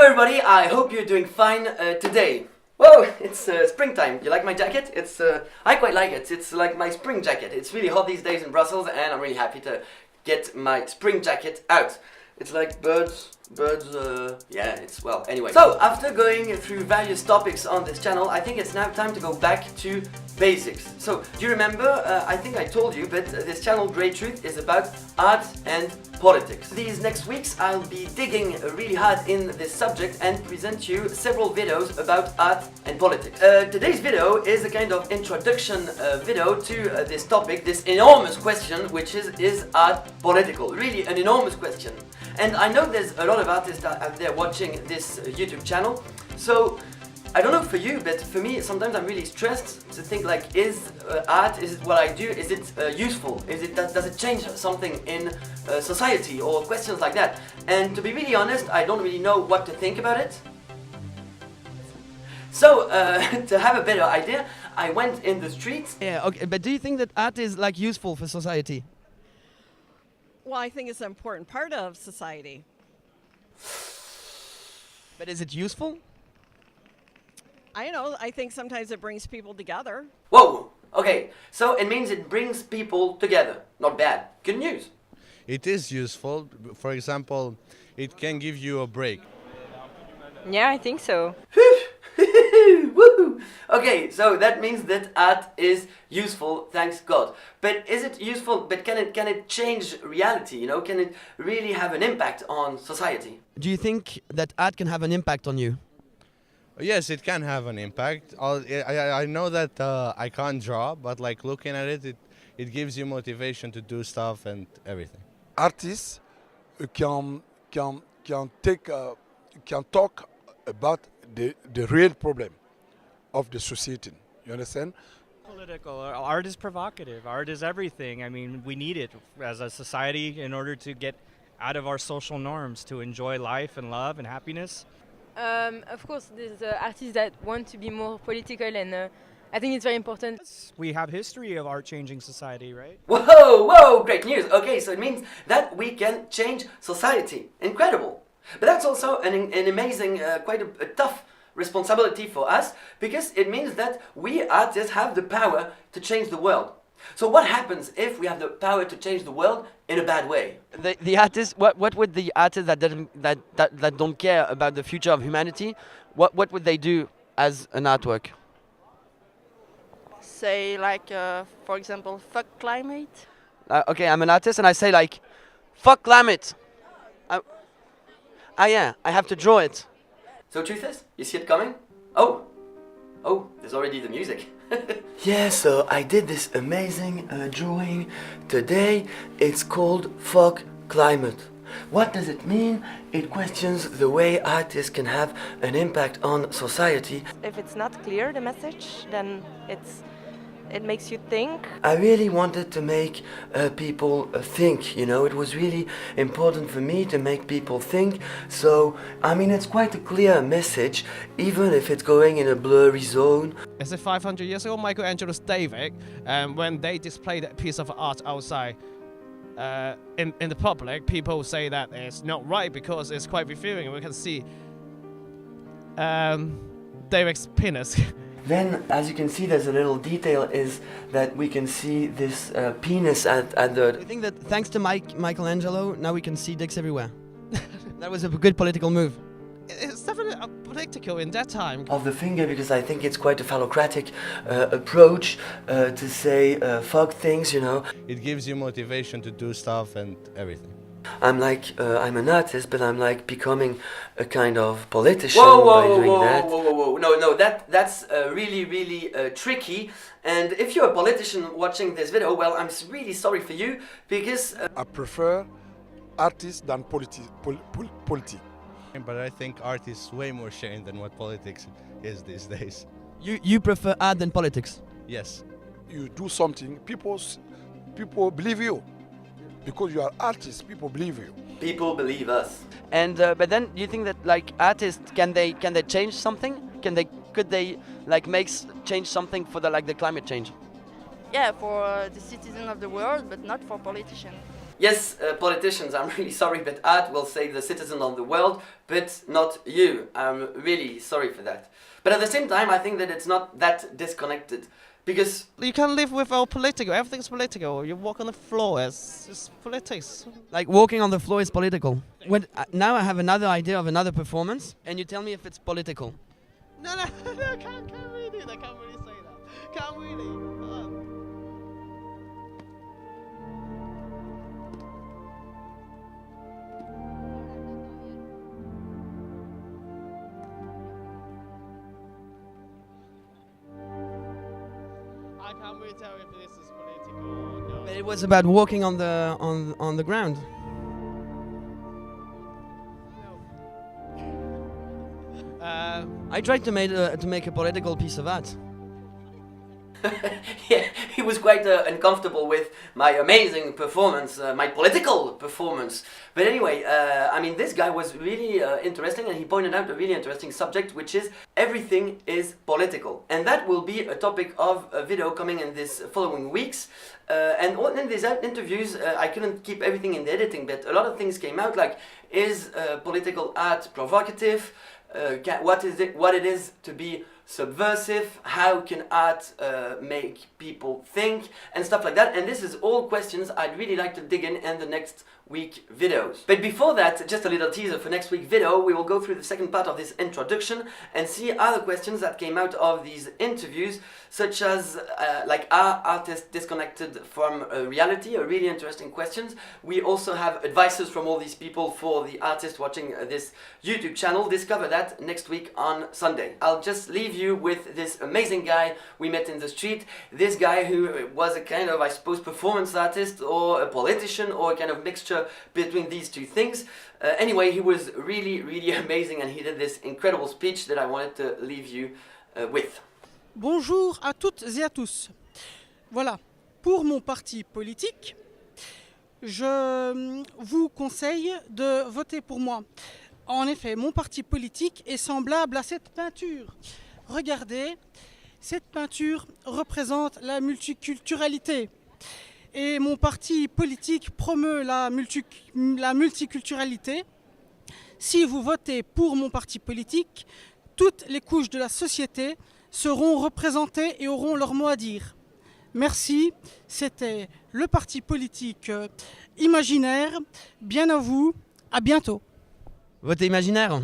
Hello everybody, I hope you're doing fine today. Whoa, it's springtime. You like my jacket? I quite like it. It's like my spring jacket. It's really hot these days in Brussels and I'm really happy to get my spring jacket out. It's like birds, yeah, anyway. So, after going through various topics on this channel, I think it's now time to go back to basics. So, do you remember, I think I told you, but this channel, Grey Truth, is about art and politics. These next weeks, I'll be digging really hard in this subject and present you several videos about art and politics. Today's video is a kind of introduction video to this topic, this enormous question, which is art political? Really an enormous question. And I know there's a lot of artists out there watching this YouTube channel, so I don't know for you, but for me sometimes I'm really stressed to think like, is art, is it what I do, is it useful, does it change something in society or questions like that? And to be really honest, I don't really know what to think about it. So to have a better idea, I went in the streets. Yeah, okay, but do you think that art is like useful for society? Well, I think it's an important part of society. But is it useful? I don't know, I think sometimes it brings people together. Whoa, okay, so it means it brings people together. Not bad. Good news. It is useful. For example, it can give you a break. Yeah, I think so. Woo! Okay, so that means that art is useful, thanks God. But is it useful, but can it change reality, you know? Can it really have an impact on society? Do you think that art can have an impact on you? Yes, it can have an impact. I know that I can't draw, but like looking at it, it gives you motivation to do stuff and everything. Artists can talk about the real problem of the society. You understand? Political. Art is provocative. Art is everything. I mean, we need it as a society in order to get out of our social norms, to enjoy life and love and happiness. Of course, there's artists that want to be more political, and I think it's very important. We have history of art changing society, right? Whoa, great news. Okay, so it means that we can change society. Incredible. But that's also an amazing, quite a tough responsibility for us, because it means that we artists have the power to change the world. So what happens if we have the power to change the world in a bad way? The artists, what would the artists that don't care about the future of humanity, what would they do as an artwork? Say like, for example, fuck climate. Okay, I'm an artist and I say like, fuck climate. Yeah, I have to draw it. So truth is, you see it coming? Oh, there's already the music. Yeah, so I did this amazing drawing today. It's called Fuck Climate. What does it mean? It questions the way artists can have an impact on society. If it's not clear, the message, then it makes you think. I really wanted to make people think, you know, it was really important for me to make people think. So, I mean, it's quite a clear message, even if it's going in a blurry zone. As if 500 years ago, Michelangelo's David, when they displayed that piece of art outside in the public, people say that it's not right because it's quite revealing and we can see David's penis. Then, as you can see, there's a little detail is that we can see this penis at the... I think that thanks to Michelangelo, now we can see dicks everywhere. That was a good political move. It's definitely political in that time. Of the finger, because I think it's quite a phallocratic approach to say fuck things, you know. It gives you motivation to do stuff and everything. I'm like, I'm an artist, but I'm like becoming a kind of politician by doing that. Whoa. No, that's really tricky. And if you're a politician watching this video, well, I'm really sorry for you, because... I prefer artists than politics. But I think art is way more sharing than what politics is these days. You prefer art than politics? Yes. You do something, people believe you. Because you are artists, people believe you. People believe us. And but then, do you think that like artists can they change something? Could they like change something for the climate change? Yeah, for the citizen of the world, but not for politicians. Yes, politicians, I'm really sorry, but art will save the citizen of the world, but not you. I'm really sorry for that. But at the same time, I think that it's not that disconnected. Because You can live without political. Everything's political. You walk on the floor. It's politics. Like walking on the floor is political. Now I have another idea of another performance, and you tell me if it's political. No, can't really do that. Can't really say that. Can't really. I can't really tell if this is political or not. But it was about walking on the ground. I tried to make a political piece of art. yeah, he was quite uncomfortable with my amazing performance, my political performance. But anyway, I mean, this guy was really interesting, and he pointed out a really interesting subject, which is everything is political. And that will be a topic of a video coming in this following weeks. And in these interviews, I couldn't keep everything in the editing, but a lot of things came out, like, is political art provocative? What it is to be subversive, how can art make people think, and stuff like that. And this is all questions I'd really like to dig in the next week videos. But before that, just a little teaser for next week video. We will go through the second part of this introduction and see other questions that came out of these interviews, such as like, are artists disconnected from reality? A really interesting questions. We also have advices from all these people for the artists watching this YouTube channel. Discover that next week on Sunday. I'll just leave you with this amazing guy we met in the street. This guy who was a kind of, I suppose, performance artist or a politician or a kind of mixture between these two things. Anyway, he was really, really amazing, and he did this incredible speech that I wanted to leave you with. Bonjour à toutes et à tous. Voilà, pour mon parti politique, je vous conseille de voter pour moi. En effet, mon parti politique est semblable à cette peinture. Regardez, cette peinture représente la multiculturalité. Et mon parti politique promeut la multiculturalité. Si vous votez pour mon parti politique, toutes les couches de la société seront représentées et auront leur mot à dire. Merci, c'était le parti politique imaginaire. Bien à vous, à bientôt. Vote imaginaire.